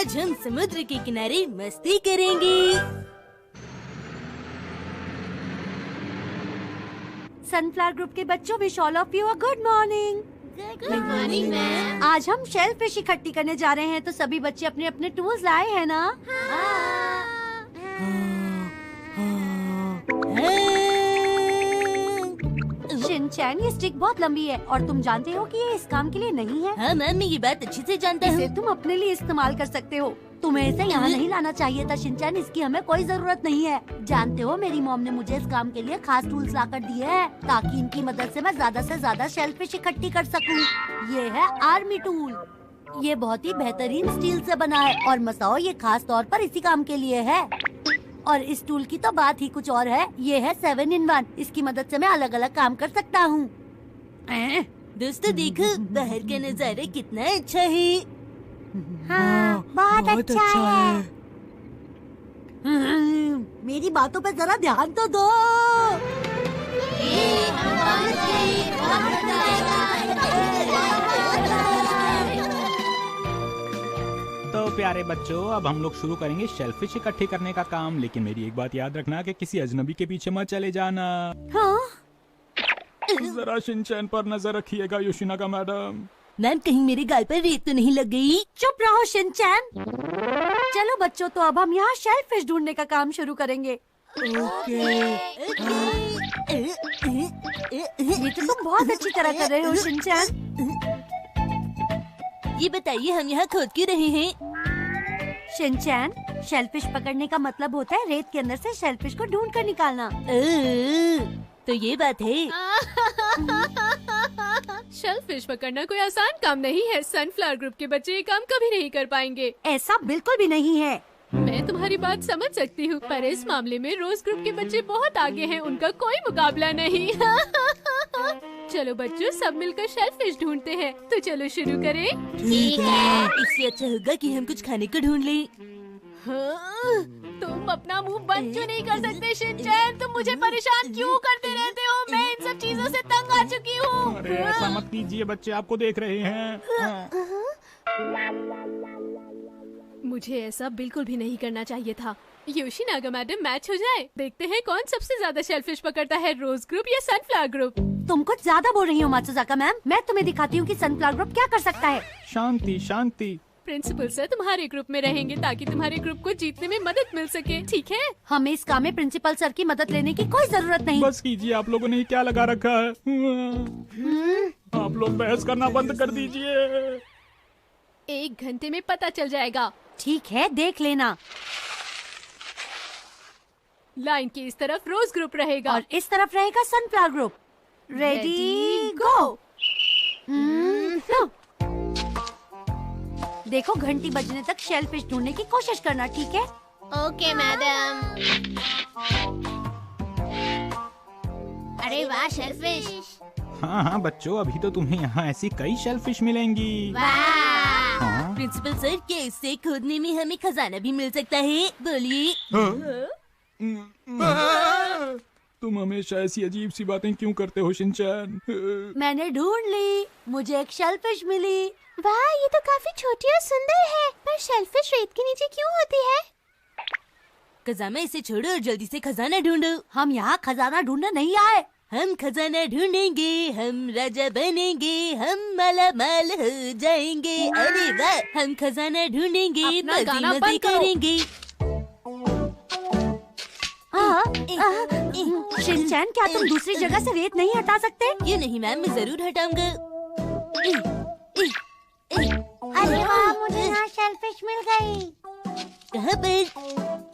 आज हम समुद्र के किनारे मस्ती करेंगे। सनफ्लावर ग्रुप के बच्चों, wish all of you a good morning. Good morning ma'am. आज हम शेल फिश इकट्ठी करने जा रहे हैं, तो सभी बच्चे अपने अपने टूल्स लाए हैं ना? शिनचैन, ये स्टिक बहुत लंबी है और तुम जानते हो कि ये इस काम के लिए नहीं है। हाँ मैम, मैं ये बात अच्छे से जानता इसे हूँ। तुम अपने लिए इस्तेमाल कर सकते हो। तुम्हें इसे यहाँ नहीं लाना चाहिए था शिनचैन, इसकी हमें कोई जरूरत नहीं है। जानते हो, मेरी मॉम ने मुझे इस काम के लिए खास टूल्स लाकर दिए हैं, ताकि इनकी मदद से मैं ज्यादा से ज्यादा शेलफिश इकट्ठी कर सकूं। ये है आर्मी टूल। ये बहुत ही बेहतरीन स्टील से बना है और मसाओ, ये खास तौर पर इसी काम के लिए है। और इस टूल की तो बात ही कुछ और है। ये है 7 in 1। इसकी मदद से मैं अलग अलग काम कर सकता हूँ। दोस्तों देखो, बाहर का नजारा कितना अच्छा है। हाँ, बहुत अच्छा है। मेरी बातों पे जरा ध्यान तो दो। तो प्यारे बच्चों, अब हम लोग शुरू करेंगे शेलफिश इकट्ठी करने का काम। लेकिन मेरी एक बात याद रखना कि किसी अजनबी के पीछे मत चले जाना। हाँ? जरा शिनचैन पर नजर रखिएगा योशिनागा मैडम। मैम, कहीं मेरे गाल पर रेत तो नहीं लग गई? चुप रहो शिनचैन। चलो बच्चों, तो अब हम यहाँ शेलफिश ढूंढने का काम शुरू करेंगे। ये तो तुम बहुत अच्छी तरह कर रहे हो शिनचैन। ये बताइए, हम यहाँ खोद क्यों रहे हैं? शिनचैन, शेलफिश पकड़ने का मतलब होता है रेत के अंदर से शेलफिश को ढूंढ कर निकालना। तो ये बात है। शेलफिश पकड़ना कोई आसान काम नहीं है। सनफ्लावर ग्रुप के बच्चे ये काम कभी नहीं कर पाएंगे। ऐसा बिल्कुल भी नहीं है। मैं तुम्हारी बात समझ सकती हूँ, पर इस मामले में रोज ग्रुप के बच्चे बहुत आगे हैं। उनका कोई मुकाबला नहीं। चलो बच्चों, सब मिलकर शेलफिश ढूंढते हैं। तो चलो शुरू करें। ठीक है। इससे अच्छा होगा कि हम कुछ खाने को ढूंढ लें। हाँ, तुम अपना मुंह बंद क्यों नहीं कर सकते शिनचैन? तुम मुझे परेशान क्यों करते रहते हो? मैं इन सब चीजों से तंग आ चुकी हूँ। अरे ऐसा मत कीजिए, बच्चे आपको देख रहे हैं। मुझे ऐसा बिल्कुल भी नहीं करना चाहिए था। योशिनागा मैडम, मैच हो जाए। देखते हैं कौन सबसे ज्यादा शेलफिश पकड़ता है, रोज ग्रुप या सनफ्लावर ग्रुप। तुम कुछ ज्यादा बोल रही हो मात्सुजाका मैम। मैं तुम्हें दिखाती हूँ कि सनफ्लावर ग्रुप क्या कर सकता है। शांति शांति। प्रिंसिपल सर तुम्हारे ग्रुप में रहेंगे ताकि तुम्हारे ग्रुप को जीतने में मदद मिल सके, ठीक है? हमें इस काम में प्रिंसिपल सर की मदद लेने की कोई जरूरत नहीं। बस कीजिए, आप लोगों ने क्या लगा रखा है? आप लोग बहस करना बंद कर दीजिए। 1 घंटे में पता चल जाएगा। ठीक है, देख लेना। लाइन के इस तरफ रोज ग्रुप रहेगा और इस तरफ रहेगा सनफ्लावर ग्रुप। रेडी गो। देखो, घंटी बजने तक शेलफिश ढूंढने की कोशिश करना, ठीक है? Okay madam. अरे वाह, शेलफिश। हाँ हाँ बच्चों, अभी तो तुम्हें यहाँ ऐसी कई शेलफिश मिलेंगी। हाँ? प्रिंसिपल सर, क्या इससे खोदने में हमें खजाना भी मिल सकता है? बोलिए। तुम हमेशा ऐसी अजीब सी बातें क्यों करते हो शिनचैन? मैंने ढूंढ ली, मुझे एक शेलफिश मिली। वाह, ये तो काफी छोटी और सुंदर है। पर शेलफिश रेत के नीचे क्यों होती है? कजामा, इसे छोड़ो और जल्दी से खजाना ढूंढो। हम यहाँ खजाना ढूंढने नहीं आए। हम खजाना ढूंढेंगे, हम राजा बनेंगे, हम माला माल हो जाएंगे। अरे वाह, हम खजाना ढूंढेंगे, अपना मजे गाना मजे बंद करो। करेंगे। शिनचैन, क्या तुम दूसरी जगह से रेत नहीं हटा सकते? क्यों नहीं मैम, मैं जरूर हटाऊंगा। अरे वाह, मुझे यहाँ शेलफिश मिल गई। कहाँ पर?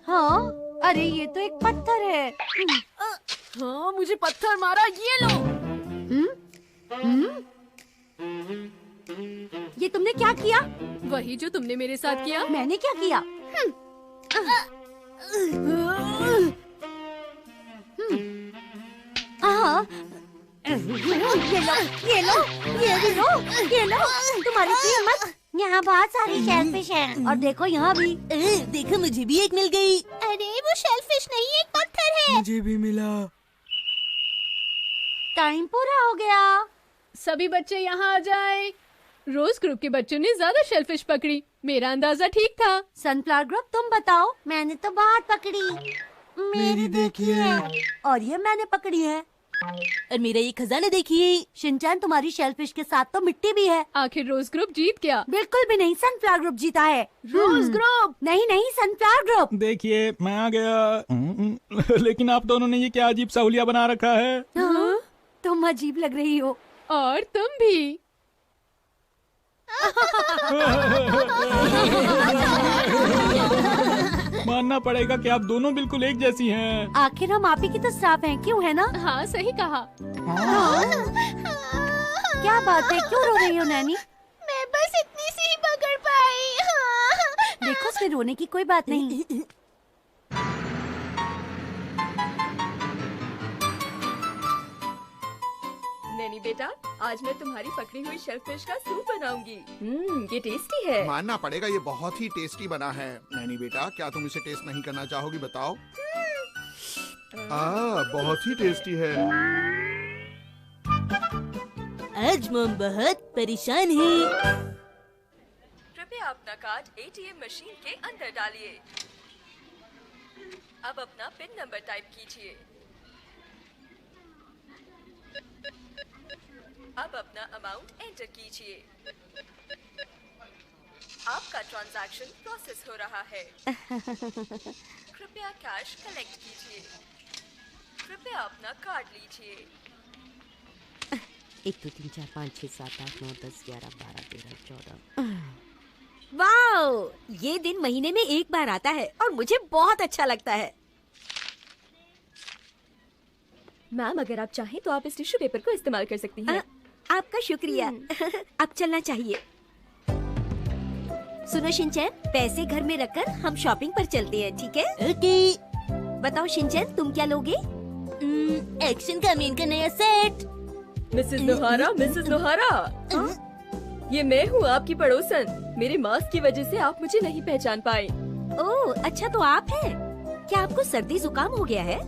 हाँ, अरे ये तो एक पत्थर है। हाँ, मुझे पत्थर मारा, ये लो। ये तुमने क्या किया? वही जो तुमने मेरे साथ किया। मैंने क्या किया? ये लो, तुम्हारी कीमत। यहाँ बहुत सारी शेलफिश हैं। और देखो यहाँ भी। देखो, मुझे भी एक मिल गई। अरे वो शेलफिश नहीं, एक पत्थर है। मुझे भी मिला। टाइम पूरा हो गया। सभी बच्चे यहाँ आ जाएं। रोज ग्रुप के बच्चों ने ज्यादा शेलफिश पकड़ी। मेरा अंदाजा ठीक था। सनफ्लावर ग्रुप तुम बताओ। मैंने तो बहुत पकड़ी। मेरी देखिए। और ये मैंने पकड़ी है। और मेरा ये खजाना देखिए। शिनचैन तुम्हारी शेलफिश के साथ तो मिट्टी भी है। आखिर रोज ग्रुप जीत गया। बिल्कुल भी नहीं, सनफ्लावर ग्रुप जीता है। रोज ग्रुप नहीं, सनफ्लावर ग्रुप। देखिए मैं आ गया। लेकिन आप दोनों ने ये क्या अजीब सा हुलिया बना रखा है। हाँ, तुम अजीब लग रही हो। और तुम भी। मानना पड़ेगा कि आप दोनों बिल्कुल एक जैसी हैं। आखिर हम आप ही की तो साफ हैं, क्यों है ना? हाँ सही कहा। क्या बात है, क्यों रो रही हो नैनी? मैं बस इतनी सी ही पकड़ पाई। देखो इसमें रोने की कोई बात नहीं। नैनी बेटा, आज मैं तुम्हारी पकड़ी हुई शेलफिश का सूप बनाऊंगी। ये टेस्टी है। मानना पड़ेगा ये बहुत ही टेस्टी बना है। नैनी बेटा, क्या तुम इसे टेस्ट नहीं करना चाहोगी, बताओ? बहुत ही टेस्टी है। आज मॉम बहुत परेशान है। कृपया अपना कार्ड एटीएम मशीन के अंदर डालिए। अब अपना पिन नंबर टाइप कीजिए। अब अपना अमाउंट एंटर कीजिए। आपका ट्रांजैक्शन प्रोसेस हो रहा है। कृपया कैश कलेक्ट कीजिए। कृपया अपना कार्ड लीजिए। 1 2 3 4 5 6 7 8 9 10 11 12 13 14। वाओ, ये दिन महीने में एक बार आता है और मुझे बहुत अच्छा लगता है। मैम, अगर आप चाहें तो आप इस टिश्यू पेपर को इस्तेमाल कर सकती हैं। आपका शुक्रिया। अब चलना चाहिए। सुनो शिनचैन, पैसे घर में रखकर हम शॉपिंग पर चलते हैं, ठीक है? ओके। बताओ शिनचैन, तुम क्या लोगे? एक्शन का मेन का नया सेट। मिसेस नोहारा, मिसेस नोहारा, ये मैं हूँ आपकी पड़ोसन। मेरे मास्क की वजह से आप मुझे नहीं पहचान पाए। ओह, अच्छा तो आप हैं। क्या आपको सर्दी जुकाम हो गया है?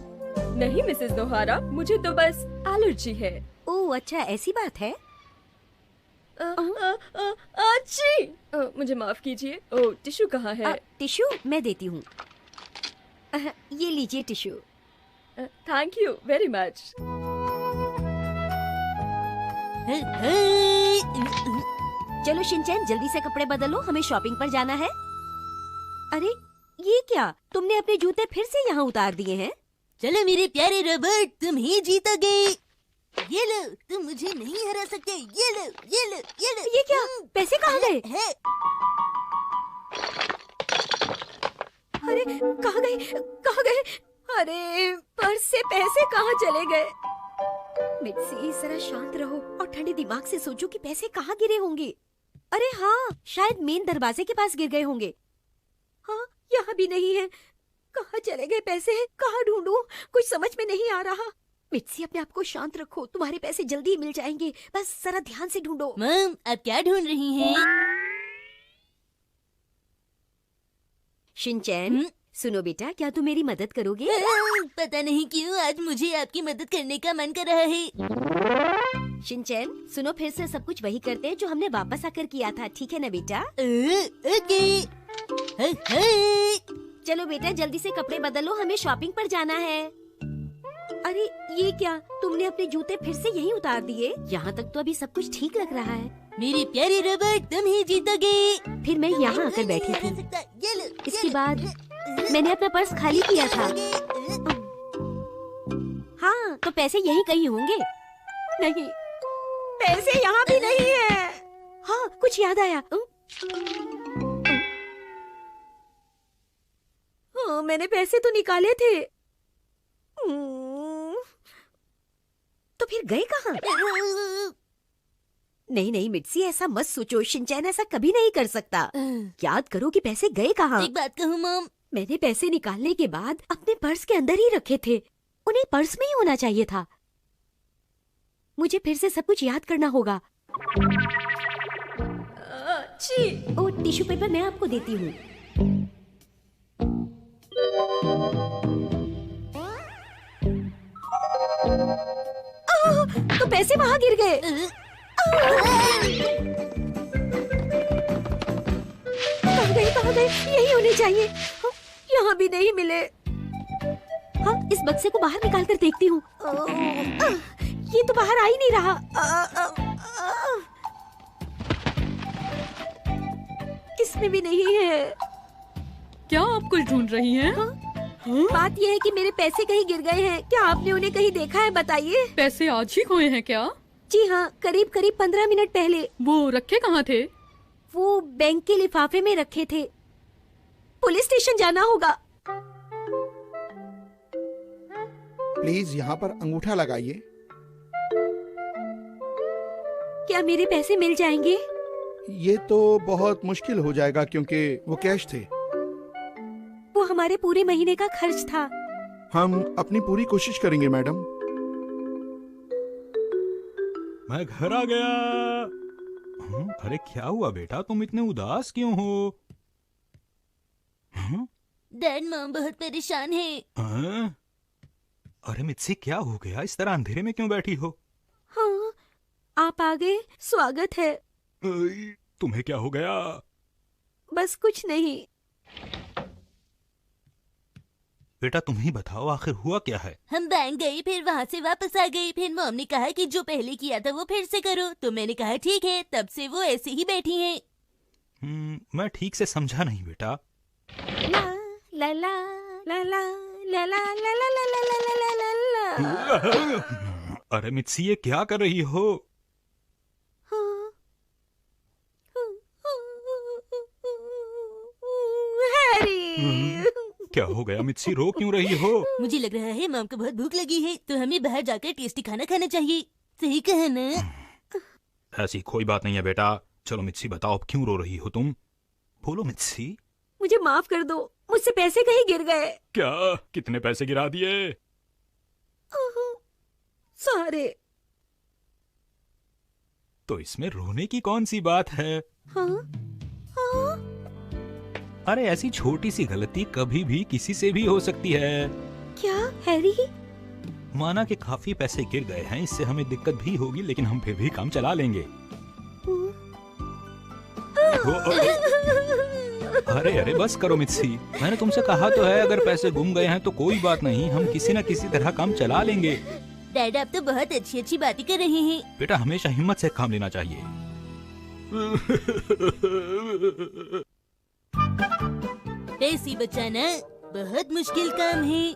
नहीं मिसेस नोहारा, मुझे तो बस एलर्जी है। ओह अच्छा, ऐसी बात है। अच्छी। मुझे माफ कीजिए। ओह, टिश्यू कहाँ है? टिश्यू मैं देती हूँ। ये लीजिए tissue. Thank you very much. चलो शिनचैन, जल्दी से कपड़े बदलो, हमें शॉपिंग पर जाना है। अरे ये क्या, तुमने अपने जूते फिर से यहाँ उतार दिए हैं? चलो मेरे प्यारे रॉबर्ट, तुम ही जीतोगे। ये लो, तुम मुझे नहीं हरा सकते। ये लो, ये लो, ये लो। ये क्या, पैसे कहाँ गए? है। अरे कहाँ गए, कहाँ गए? अरे पर्स से पैसे कहाँ चले गए? मिट्सी, जरा शांत रहो और ठंडे दिमाग से सोचो कि पैसे कहाँ गिरे होंगे। अरे हाँ, शायद मेन दरवाजे के पास गिर गए होंगे। हाँ, यहाँ भी नहीं है। कहाँ चले गए पैसे? कहाँ ढूंढूं? कुछ समझ में नहीं आ रहा। मिट्सी, अपने आप को शांत रखो, तुम्हारे पैसे जल्दी ही मिल जाएंगे। बस जरा ध्यान से ढूंढो। मॉम, आप क्या ढूंढ रही हैं? शिनचैन, सुनो बेटा, क्या तुम मेरी मदद करोगे? पता नहीं क्यों आज मुझे आपकी मदद करने का मन कर रहा है। शिनचैन, सुनो, फिर से सब कुछ वही करते हैं जो हमने वापस आकर किया था, ठीक है ना बेटा? ओके। चलो बेटा, जल्दी से कपड़े बदलो, हमें शॉपिंग पर जाना है। अरे ये क्या, तुमने अपने जूते फिर से यहीं उतार दिए? यहाँ तक तो अभी सब कुछ ठीक लग रहा है। मेरे प्यारे रॉबर्ट, तुम ही जीतोगे। फिर मैं यहाँ आकर बैठी थी। ये लो, इसके बाद मैंने अपना पर्स खाली किया था। हाँ, तो पैसे यहीं कहीं होंगे। नहीं, पैसे यहाँ भी नहीं है। हाँ, कुछ याद आया। हाँ, मैंने पैसे तो निकाले थे। तो फिर गए कहाँ? नहीं नहीं मिट्सी, ऐसा मत सोचो। शिनचैन ऐसा कभी नहीं कर सकता। याद करो कि पैसे गए कहाँ। एक बात कहूँ मॉम, मैंने पैसे निकालने के बाद अपने पर्स के अंदर ही रखे थे। उन्हें पर्स में ही होना चाहिए था। मुझे फिर से सब कुछ याद करना होगा। ओ, टिश्यू पेपर मैं आपको देती हूँ। तो पैसे वहाँ गिर गए। कहाँ गए? यही होने चाहिए। हाँ, यहाँ भी नहीं मिले। हाँ, इस बक्से को बाहर निकाल कर देखती हूँ। ये तो बाहर आ ही नहीं रहा। इसमें भी नहीं है। क्या आप कुछ ढूंढ रही हैं? बात यह है कि मेरे पैसे कहीं गिर गए हैं। क्या आपने उन्हें कहीं देखा है? बताइए। पैसे आज ही खोए हैं क्या? जी हाँ, करीब 15 मिनट पहले। वो रखे कहाँ थे? वो बैंक के लिफाफे में रखे थे। पुलिस स्टेशन जाना होगा। प्लीज यहाँ पर अंगूठा लगाइए। क्या मेरे पैसे मिल जाएंगे? ये तो बहुत मुश्किल हो जाएगा क्योंकि वो कैश थे। वो हमारे पूरे महीने का खर्च था। हम अपनी पूरी कोशिश करेंगे मैडम। मैं घर आ गया। अरे क्या हुआ बेटा, तुम इतने उदास क्यों हो? डैड मॉम बहुत परेशान है। अरे मित्सी क्या हो गया, इस तरह अंधेरे में क्यों बैठी हो? हाँ, आप आ गए, स्वागत है। तुम्हें क्या हो गया? बस कुछ नहीं। बेटा तुम ही बताओ आखिर हुआ क्या है? हम बैंक गए, फिर वहाँ से वापस आ गई। फिर मॉम ने कहा कि जो पहले किया था वो फिर से करो, तो मैंने कहा ठीक है। तब से वो ऐसे ही बैठी हैं। मैं ठीक से समझा नहीं बेटा। ला ला ला ला ला ला ला ला ला ला ला ला ला ला। अरे मित्सी ये क्या कर रही हो? क्या हो गया मित्सी, रो क्यों रही हो? मुझे लग रहा है मॉम को बहुत भूख लगी है, तो हमें बाहर जाकर टेस्टी खाना खाना चाहिए। सही कहा ना? ऐसी कोई बात नहीं है बेटा। चलो मित्सी बताओ अब क्यों रो रही हो तुम? बोलो मित्सी। मुझे माफ कर दो, मुझसे पैसे कहीं गिर गए। क्या? कितने पैसे गिरा दिए? सारे। तो इसमें रोने की कौन सी बात है? हाँ? हाँ? अरे ऐसी छोटी सी गलती कभी भी किसी से भी हो सकती है। क्या हैरी? माना कि काफी पैसे गिर गए हैं, इससे हमें दिक्कत भी होगी, लेकिन हम फिर भी काम चला लेंगे। अरे अरे बस करो मित्सी, मैंने तुमसे कहा तो है अगर पैसे गुम गए हैं तो कोई बात नहीं, हम किसी न किसी तरह काम चला लेंगे। डैड आप तो बहुत अच्छी अच्छी बातें कर रहे हैं। बेटा हमेशा हिम्मत से काम लेना चाहिए। पैसे बचाना बहुत मुश्किल काम है।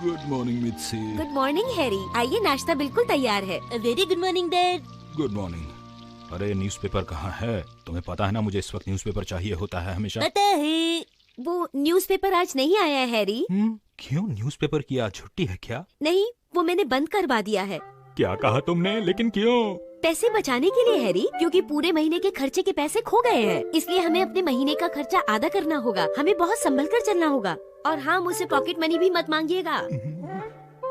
Good morning Mitsi. Good morning Harry, आइए नाश्ता बिल्कुल तैयार है। Very good morning dad. Good morning. अरे न्यूज़पेपर कहाँ है? तुम्हें पता है ना मुझे इस वक्त न्यूज़पेपर चाहिए होता है हमेशा। पता है। वो न्यूज़पेपर आज नहीं आया है हैरी। क्यों, न्यूज़पेपर की आज छुट्टी है क्या? नहीं, वो मैंने बंद करवा दिया है। क्या कहा तुमने? लेकिन क्यों? पैसे बचाने के लिए हैरी, क्योंकि पूरे महीने के खर्चे के पैसे खो गए हैं, इसलिए हमें अपने महीने का खर्चा आधा करना होगा। हमें बहुत संभल कर चलना होगा। और हाँ, मुझसे पॉकेट मनी भी मत मांगिएगा।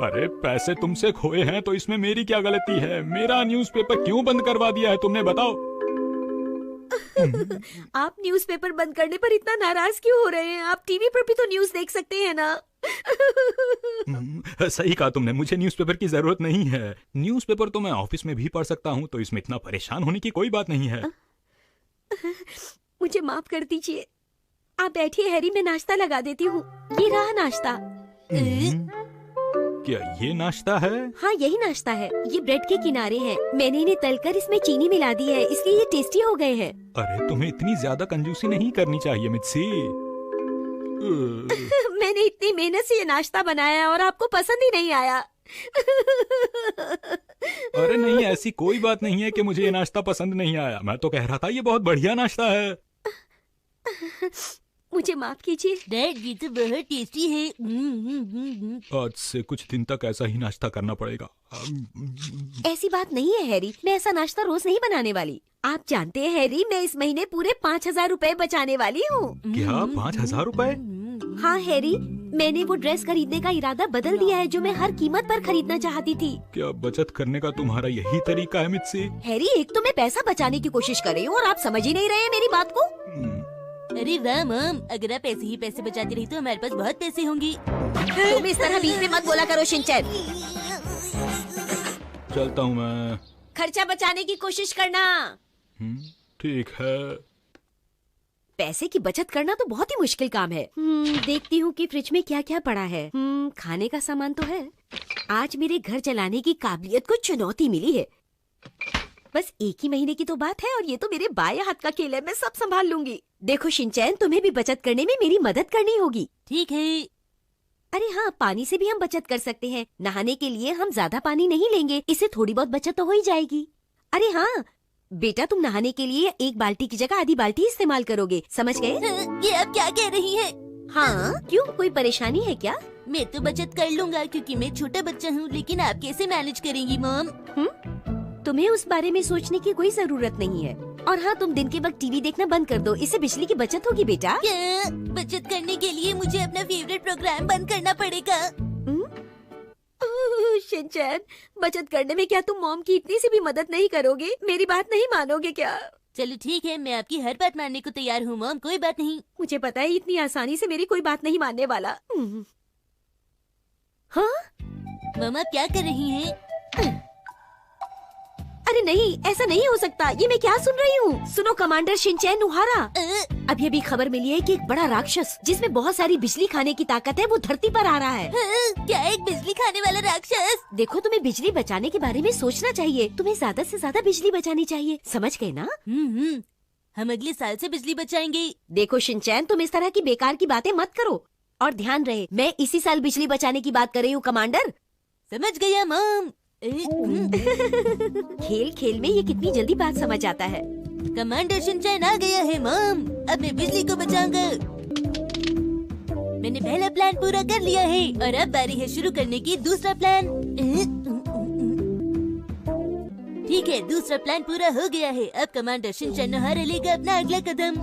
अरे पैसे तुमसे खोए हैं तो इसमें मेरी क्या गलती है? मेरा न्यूज़पेपर क्यों बंद करवा दिया है तुमने, बताओ? आप न्यूज़पेपर बंद करने पर इतना नाराज क्यों हो रहे हैं? आप टीवी पर भी तो न्यूज़ देख सकते हैं ना। सही कहा तुमने, मुझे न्यूज़पेपर की जरूरत नहीं है। न्यूज़पेपर तो मैं ऑफिस में भी पढ़ सकता हूँ, तो इसमें इतना परेशान होने की कोई बात नहीं है। मुझे माफ कर दीजिए। आप बैठिए हैरी, मैं नाश्ता लगा देती हूँ। ये रहा नाश्ता। क्या ये नाश्ता है? हाँ यही नाश्ता है। ये ब्रेड के किनारे हैं। मैंने इन्हें तलकर इसमें चीनी मिला दी है, इसलिए ये टेस्टी हो गए हैं। अरे तुम्हें इतनी ज्यादा कंजूसी नहीं करनी चाहिए मित्सी। मैंने इतनी मेहनत से ये नाश्ता बनाया और आपको पसंद ही नहीं आया। अरे नहीं, ऐसी कोई बात नहीं है कि मुझे ये नाश्ता पसंद नहीं आया। मैं तो कह रहा था ये बहुत बढ़िया नाश्ता है। मुझे माफ कीजिए। डैड ये तो बहुत टेस्टी है। आज से कुछ दिन तक ऐसा ही नाश्ता करना पड़ेगा। ऐसी बात नहीं है हैरी, मैं ऐसा नाश्ता रोज नहीं बनाने वाली। आप जानते हैं हैरी, मैं इस महीने पूरे 5000 रुपए बचाने वाली हूँ। क्या 5000 रुपए? हाँ हैरी, मैंने वो ड्रेस खरीदने का इरादा बदल दिया है जो मैं हर कीमत पर खरीदना चाहती थी। क्या बचत करने का तुम्हारा यही तरीका है मित्सी? हैरी, एक तो मैं पैसा बचाने की कोशिश कर रही हूँ और आप समझ ही नहीं रहे हैं मेरी बात को। अरे वाह मॉम, अगर आप ऐसे ही पैसे बचाती रही तो हमारे पास बहुत पैसे होंगी। तुम इस तरह बीच में मत बोला करो शिनचैन। चलता हूँ मैं। खर्चा बचाने की कोशिश करना। ठीक है। पैसे की बचत करना तो बहुत ही मुश्किल काम है। देखती हूँ कि फ्रिज में क्या क्या पड़ा है। खाने का सामान तो है। आज मेरे घर चलाने की काबिलियत को चुनौती मिली है। बस एक ही महीने की तो बात है और ये तो मेरे बाएं हाथ का खेल है। मैं सब संभाल लूंगी। देखो शिनचैन, तुम्हें भी बचत करने में मेरी मदद करनी होगी। ठीक है। अरे हाँ, पानी से भी हम बचत कर सकते हैं। नहाने के लिए हम ज्यादा पानी नहीं लेंगे, इससे थोड़ी बहुत बचत तो हो ही जाएगी। अरे हाँ बेटा, तुम नहाने के लिए एक बाल्टी की जगह आधी बाल्टी इस्तेमाल करोगे, समझ गए? ये आप क्या कह रही हैं? हाँ, क्यों, कोई परेशानी है क्या? मैं तो बचत कर लूंगा क्योंकि मैं छोटा बच्चा हूँ, लेकिन आप कैसे मैनेज करेंगी मॉम? तुम्हें उस बारे में सोचने की कोई जरूरत नहीं है। और हाँ, तुम दिन के वक्त टीवी देखना बंद कर दो, इससे बिजली की बचत होगी बेटा। क्या? बचत करने के लिए मुझे अपना फेवरेट प्रोग्राम बंद करना पड़ेगा? शिनचैन, बचत करने में क्या तुम मॉम की इतनी सी भी मदद नहीं करोगे? मेरी बात नहीं मानोगे क्या? चलो ठीक है, मैं आपकी हर बात मानने को तैयार हूँ मॉम, कोई बात नहीं। मुझे पता है इतनी आसानी से मेरी कोई बात नहीं मानने वाला। हाँ मॉम, आप क्या कर रही हैं? अरे नहीं, ऐसा नहीं हो सकता। ये मैं क्या सुन रही हूँ? सुनो कमांडर शिनचैन नुहारा, अब ये भी खबर मिली है कि एक बड़ा राक्षस जिसमें बहुत सारी बिजली खाने की ताकत है वो धरती पर आ रहा है। क्या एक बिजली खाने वाला राक्षस? देखो, तुम्हें बिजली बचाने के बारे में सोचना चाहिए। तुम्हें ज्यादा से ज्यादा बिजली बचानी चाहिए, समझ गए ना? हम अगले साल से बिजली बचाएंगे। देखो शिनचैन, तुम इस तरह की बेकार की बातें मत करो। और ध्यान रहे, मैं इसी साल बिजली बचाने की बात कर रही हूँ कमांडर। समझ गया मॉम। खेल खेल में ये कितनी जल्दी बात समझ आता है। कमांडर शिनचैन आ गया है मॉम, अब मैं बिजली को बचाऊंगा। मैंने पहला प्लान पूरा कर लिया है और अब बारी है शुरू करने की दूसरा प्लान। ठीक है, दूसरा प्लान पूरा हो गया है। अब कमांडर शिनचैन नुहारा लेगा अपना अगला कदम।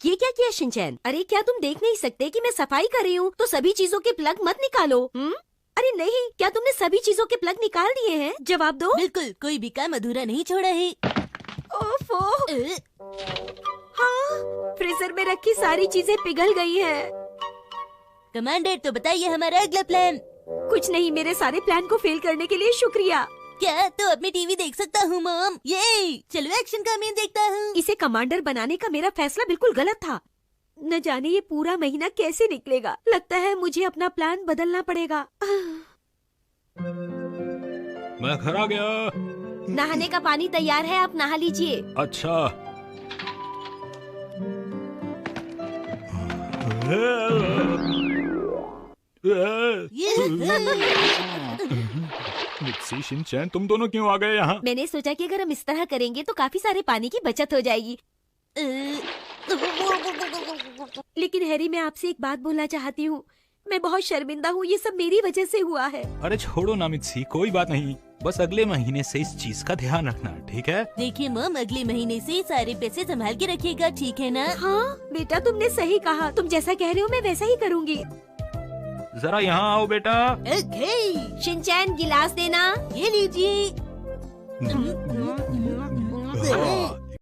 ये क्या किया शिनचैन? अरे क्या तुम देख नहीं सकते कि मैं सफाई कर रही हूँ? तो सभी चीजों के प्लग मत निकालो। अरे नहीं, क्या तुमने सभी चीजों के प्लग निकाल दिए हैं? जवाब दो। बिल्कुल, कोई भी काम अधूरा नहीं छोड़ा है। ओफो। हाँ, फ्रीजर में रखी सारी चीजें पिघल गई हैं। कमांडर, तो बताइए हमारा अगला प्लान। कुछ नहीं, मेरे सारे प्लान को फेल करने के लिए शुक्रिया। क्या? तो अब मैं टीवी देख सकता हूँ मॉम? ये चलो एक्शन का मैं देखता हूँ। इसे कमांडर बनाने का मेरा फैसला बिल्कुल गलत था। न जाने ये पूरा महीना कैसे निकलेगा। लगता है मुझे अपना प्लान बदलना पड़ेगा। मैं घर आ गया। नहाने का पानी तैयार है, आप नहा लीजिए। अच्छा। मिक्सी, शिनचैन, तुम दोनों क्यों आ गए यहाँ? मैंने सोचा कि अगर हम इस तरह करेंगे तो काफी सारे पानी की बचत हो जाएगी। लेकिन हैरी, मैं आपसे एक बात बोलना चाहती हूँ। मैं बहुत शर्मिंदा हूँ, ये सब मेरी वजह से हुआ है। अरे छोड़ो ना मिक्सी, कोई बात नहीं। बस अगले महीने से इस चीज का ध्यान रखना, ठीक है? देखिए मॉम, अगले महीने से सारे पैसे संभाल के रखिएगा, ठीक है ना? हाँ बेटा, तुमने सही कहा। तुम जैसा कह रहे हो मैं वैसा ही करूँगी। जरा यहाँ आओ बेटा। ओके। शिनचैन, गिलास देना। ये लीजिए। हाँ,